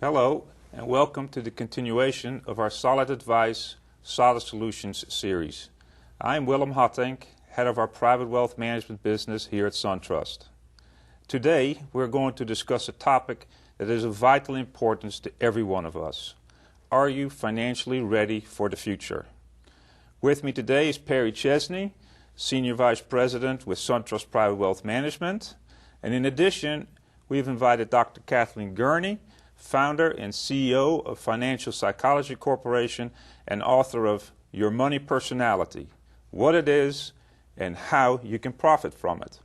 Hello, and welcome to the continuation of our Solid Advice, Solid Solutions series. I'm Willem Hattink, head of our private wealth management business here at SunTrust. Today, we're going to discuss a topic that is of vital importance to every one of us. Are you financially ready for the future? With me today is Perry Chesney, Senior Vice President with SunTrust Private Wealth Management. And in addition, we've invited Dr. Kathleen Gurney, founder and CEO of Financial Psychology Corporation and author of Your Money Personality, What It Is and How You Can Profit From It.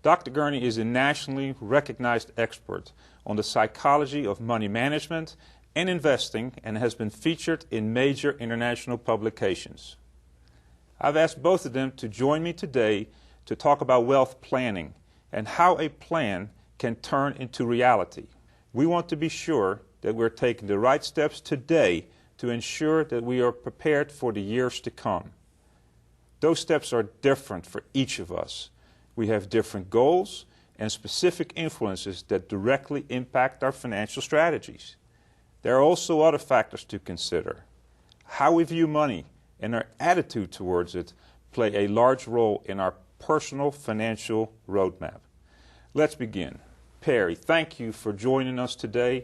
Dr. Gurney is a nationally recognized expert on the psychology of money management and investing and has been featured in major international publications. I've asked both of them to join me today to talk about wealth planning and how a plan can turn into reality. We want to be sure that we're taking the right steps today to ensure that we are prepared for the years to come. Those steps are different for each of us. We have different goals and specific influences that directly impact our financial strategies. There are also other factors to consider. How we view money and our attitude towards it play a large role in our personal financial roadmap. Let's begin. Perry, thank you for joining us today.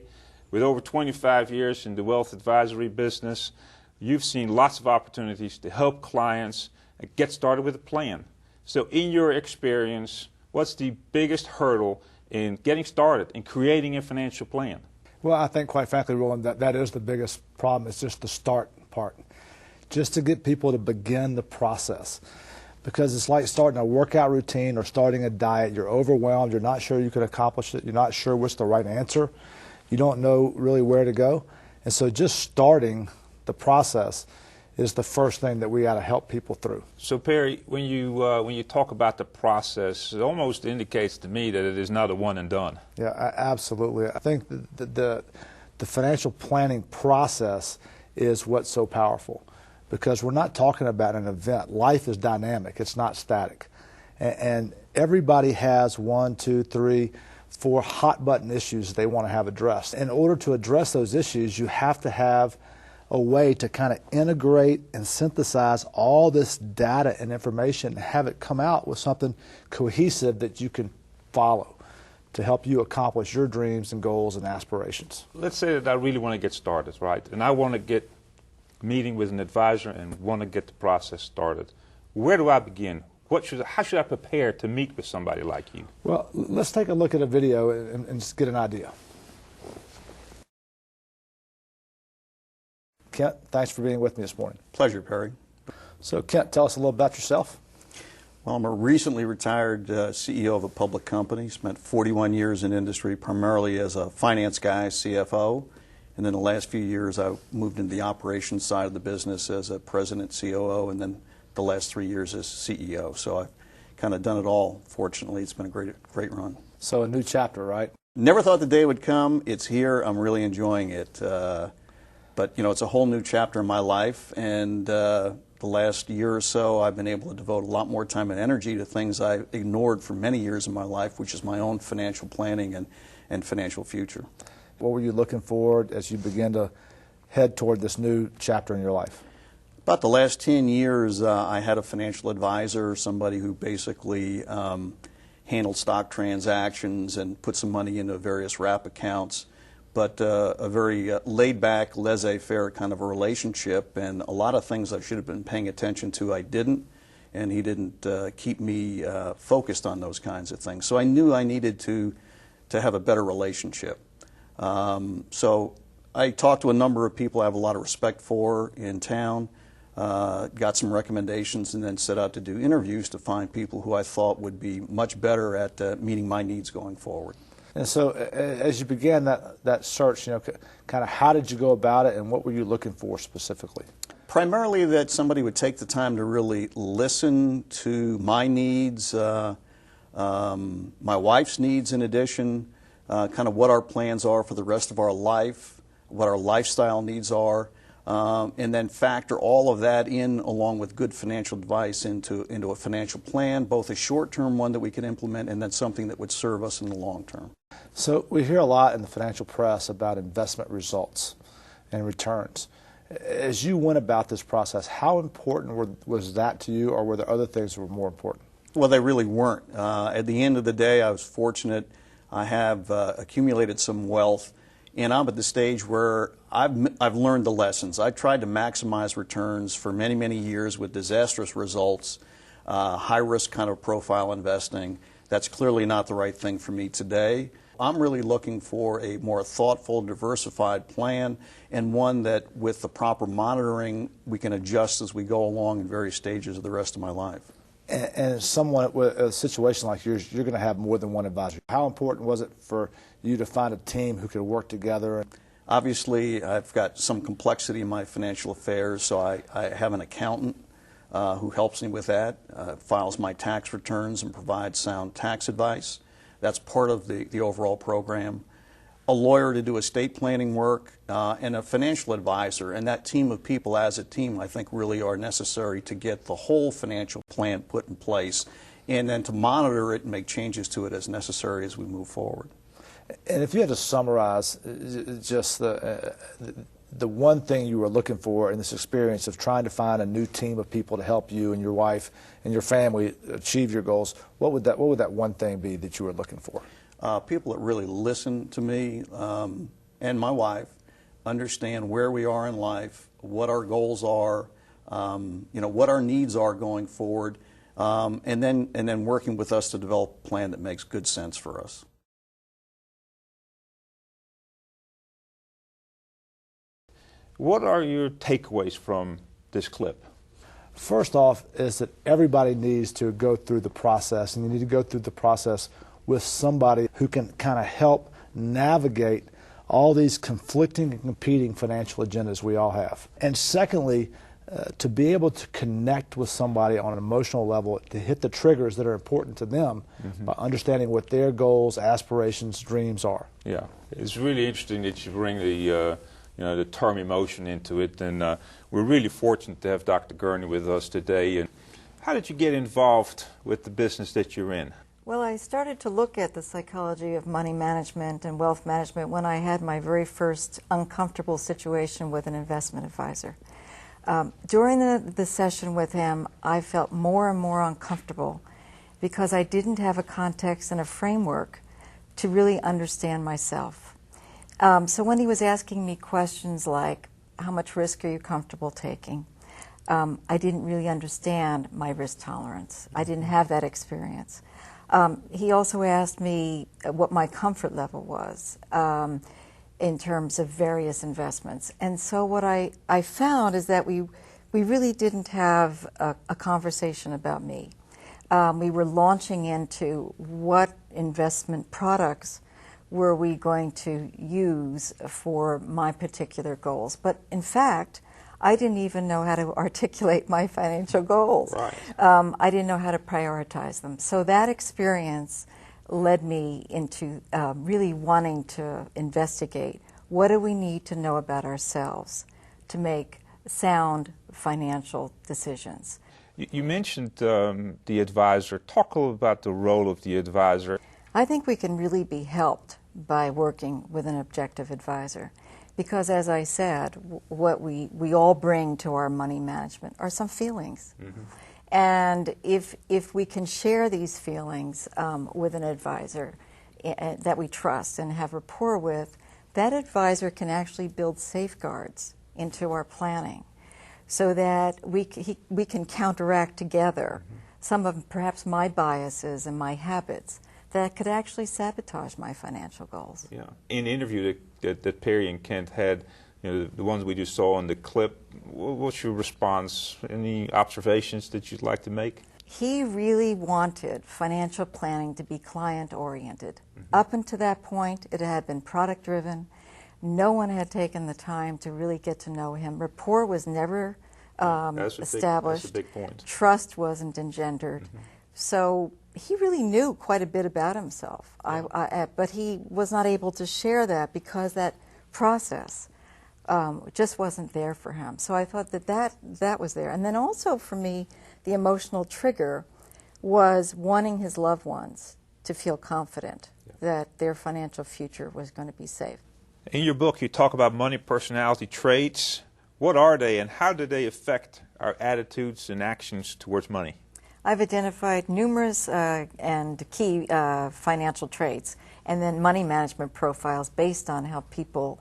With over 25 years in the wealth advisory business, you've seen lots of opportunities to help clients get started with a plan. So in your experience, what's the biggest hurdle in getting started and creating a financial plan? Well, I think, quite frankly, Roland, that is the biggest problem. It's just the start part. Just to get people to begin the process. Because it's like starting a workout routine or starting a diet. You're overwhelmed. You're not sure you can accomplish it. You're not sure what's the right answer. You don't know really where to go. And so just starting the process is the first thing that we got to help people through. So Perry, when you talk about the process, it almost indicates to me that it is not a one and done. Yeah, absolutely. I think the financial planning process is what's so powerful, because we're not talking about an event. Life is dynamic. It's not static. And everybody has 1, 2, 3, 4 hot button issues they want to have addressed. In order to address those issues, you have to have a way to kind of integrate and synthesize all this data and information and have it come out with something cohesive that you can follow to help you accomplish your dreams and goals and aspirations. Let's say that I really want to get started, right? And I want to get meeting with an advisor and want to get the process started. Where do I begin? How should I prepare to meet with somebody like you? Well, let's take a look at a video and just get an idea. Kent, thanks for being with me this morning. Pleasure, Perry. So, Kent, tell us a little about yourself. Well, I'm a recently retired CEO of a public company. Spent 41 years in industry, primarily as a finance guy, CFO. And then the last few years, I moved into the operations side of the business as a president, COO, and then the last 3 years as CEO. So I've kind of done it all, fortunately. It's been a great run. So a new chapter, right? Never thought the day would come. It's here. I'm really enjoying it. But, you know, it's a whole new chapter in my life. And the last year or so, I've been able to devote a lot more time and energy to things I ignored for many years in my life, which is my own financial planning and financial future. What were you looking for as you began to head toward this new chapter in your life? About the last 10 years, I had a financial advisor, somebody who basically handled stock transactions and put some money into various wrap accounts, but a very laid-back, laissez-faire kind of a relationship, and a lot of things I should have been paying attention to I didn't, and he didn't keep me focused on those kinds of things. So I knew I needed to have a better relationship. So I talked to a number of people I have a lot of respect for in town, got some recommendations, and then set out to do interviews to find people who I thought would be much better at meeting my needs going forward. And so as you began that search, you know, kind of how did you go about it and what were you looking for specifically? Primarily that somebody would take the time to really listen to my needs, my wife's needs in addition, kind of what our plans are for the rest of our life, what our lifestyle needs are, and then factor all of that in along with good financial advice into a financial plan, both a short-term one that we can implement and then something that would serve us in the long term. So we hear a lot in the financial press about investment results and returns. As you went about this process, how important was that to you, or were there other things that were more important? Well, they really weren't. At the end of the day, I was fortunate. I have accumulated some wealth, and I'm at the stage where I've learned the lessons. I tried to maximize returns for many, many years with disastrous results, high-risk kind of profile investing. That's clearly not the right thing for me today. I'm really looking for a more thoughtful, diversified plan, and one that, with the proper monitoring, we can adjust as we go along in various stages of the rest of my life. And someone with a situation like yours, you're going to have more than one advisor. How important was it for you to find a team who could work together? Obviously, I've got some complexity in my financial affairs, so I have an accountant who helps me with that, files my tax returns and provides sound tax advice. That's part of the overall program. A lawyer to do estate planning work, and a financial advisor. And that team of people as a team, I think, really are necessary to get the whole financial plan put in place, and then to monitor it and make changes to it as necessary as we move forward. And if you had to summarize just the one thing you were looking for in this experience of trying to find a new team of people to help you and your wife and your family achieve your goals, what would that one thing be that you were looking for? People that really listen to me and my wife, understand where we are in life, what our goals are, what our needs are going forward, and then working with us to develop a plan that makes good sense for us. What are your takeaways from this clip? First off is that everybody needs to go through the process, and you need to go through the process with somebody who can kind of help navigate all these conflicting and competing financial agendas we all have. And secondly, to be able to connect with somebody on an emotional level, to hit the triggers that are important to them by understanding what their goals, aspirations, dreams are. Yeah, it's really interesting that you bring the term emotion into it, and we're really fortunate to have Dr. Gurney with us today. And how did you get involved with the business that you're in? Well, I started to look at the psychology of money management and wealth management when I had my very first uncomfortable situation with an investment advisor. During the session with him, I felt more and more uncomfortable because I didn't have a context and a framework to really understand myself. So when he was asking me questions like, how much risk are you comfortable taking? I didn't really understand my risk tolerance. I didn't have that experience. He also asked me what my comfort level was in terms of various investments. And so what I found is that we really didn't have a conversation about me. We were launching into what investment products were we going to use for my particular goals. But in fact, I didn't even know how to articulate my financial goals. Right. I didn't know how to prioritize them. So that experience led me into really wanting to investigate what do we need to know about ourselves to make sound financial decisions. You mentioned the advisor. Talk a little about the role of the advisor. I think we can really be helped by working with an objective advisor. Because as I said, what we all bring to our money management are some feelings. And if we can share these feelings with an advisor that we trust and have rapport with, that advisor can actually build safeguards into our planning so that we can counteract together some of perhaps my biases and my habits that could actually sabotage my financial goals. Yeah. In the interview that Perry and Kent had, the ones we just saw in the clip, what's your response? Any observations that you'd like to make? He really wanted financial planning to be client-oriented. Up until that point, it had been product-driven. No one had taken the time to really get to know him. Rapport was never established. That's a big point. Trust wasn't engendered. So he really knew quite a bit about himself, but he was not able to share that because that process just wasn't there for him. So I thought that was there. And then also for me, the emotional trigger was wanting his loved ones to feel confident that their financial future was going to be safe. In your book, you talk about money personality traits. What are they, and how do they affect our attitudes and actions towards money? I've identified numerous and key financial traits, and then money management profiles based on how people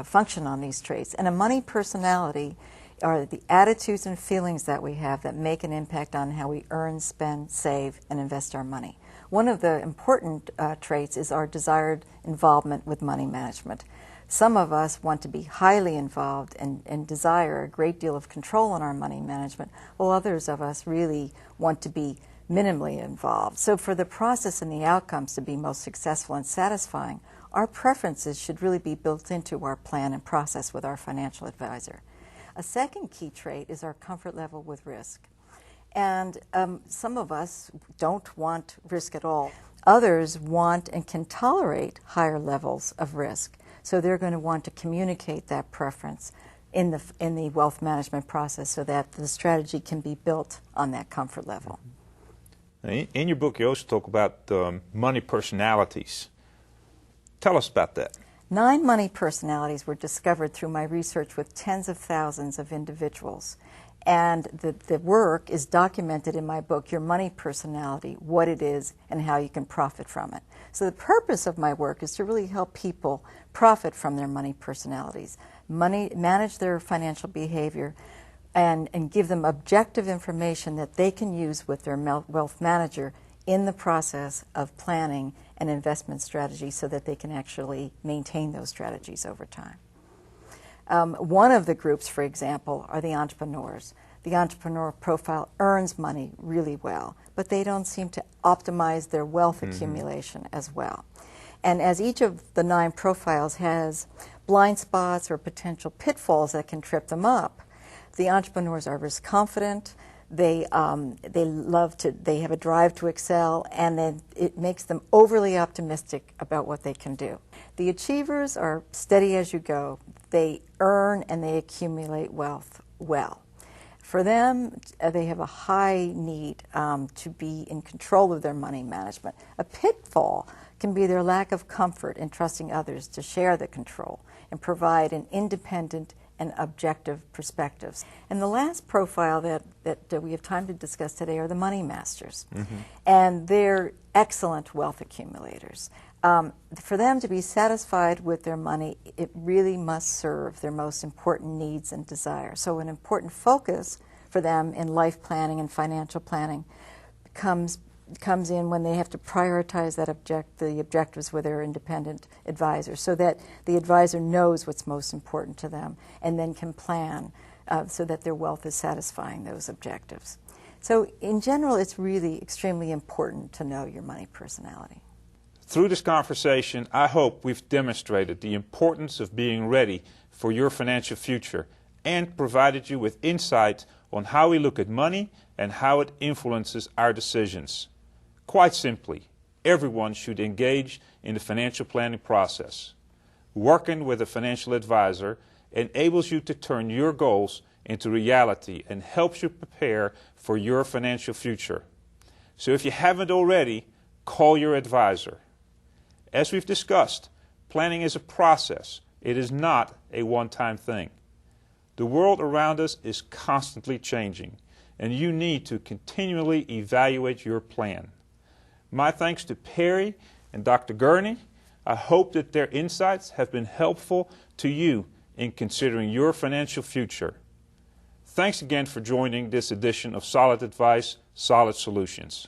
function on these traits. And a money personality are the attitudes and feelings that we have that make an impact on how we earn, spend, save, and invest our money. One of the important traits is our desired involvement with money management. Some of us want to be highly involved and desire a great deal of control on our money management, while others of us really want to be minimally involved. So for the process and the outcomes to be most successful and satisfying, our preferences should really be built into our plan and process with our financial advisor. A second key trait is our comfort level with risk. And some of us don't want risk at all. Others want and can tolerate higher levels of risk. So they're going to want to communicate that preference in the wealth management process so that the strategy can be built on that comfort level. In your book, you also talk about money personalities. Tell us about that. 9 money personalities were discovered through my research with tens of thousands of individuals. And the work is documented in my book, Your Money Personality, what it is and how you can profit from it. So the purpose of my work is to really help people profit from their money personalities, manage their financial behavior, and give them objective information that they can use with their wealth manager in the process of planning an investment strategy so that they can actually maintain those strategies over time. One of the groups, for example, are the entrepreneurs. The entrepreneur profile earns money really well, but they don't seem to optimize their wealth accumulation as well. And as each of the 9 profiles has blind spots or potential pitfalls that can trip them up, the entrepreneurs are risk confident, they have a drive to excel, and then it makes them overly optimistic about what they can do. The achievers are steady as you go. They earn and they accumulate wealth well. For them, they have a high need to be in control of their money management. A pitfall can be their lack of comfort in trusting others to share the control and provide an independent and objective perspectives. And the last profile that we have time to discuss today are the money masters. And they're excellent wealth accumulators. For them to be satisfied with their money, it really must serve their most important needs and desires. So an important focus for them in life planning and financial planning comes in when they have to prioritize the objectives with their independent advisor so that the advisor knows what's most important to them and then can plan so that their wealth is satisfying those objectives. So in general, it's really extremely important to know your money personality. Through this conversation, I hope we've demonstrated the importance of being ready for your financial future and provided you with insight on how we look at money and how it influences our decisions. Quite simply, everyone should engage in the financial planning process. Working with a financial advisor enables you to turn your goals into reality and helps you prepare for your financial future. So if you haven't already, call your advisor. As we've discussed, planning is a process. It is not a one-time thing. The world around us is constantly changing, and you need to continually evaluate your plan. My thanks to Perry and Dr. Gurney. I hope that their insights have been helpful to you in considering your financial future. Thanks again for joining this edition of Solid Advice, Solid Solutions.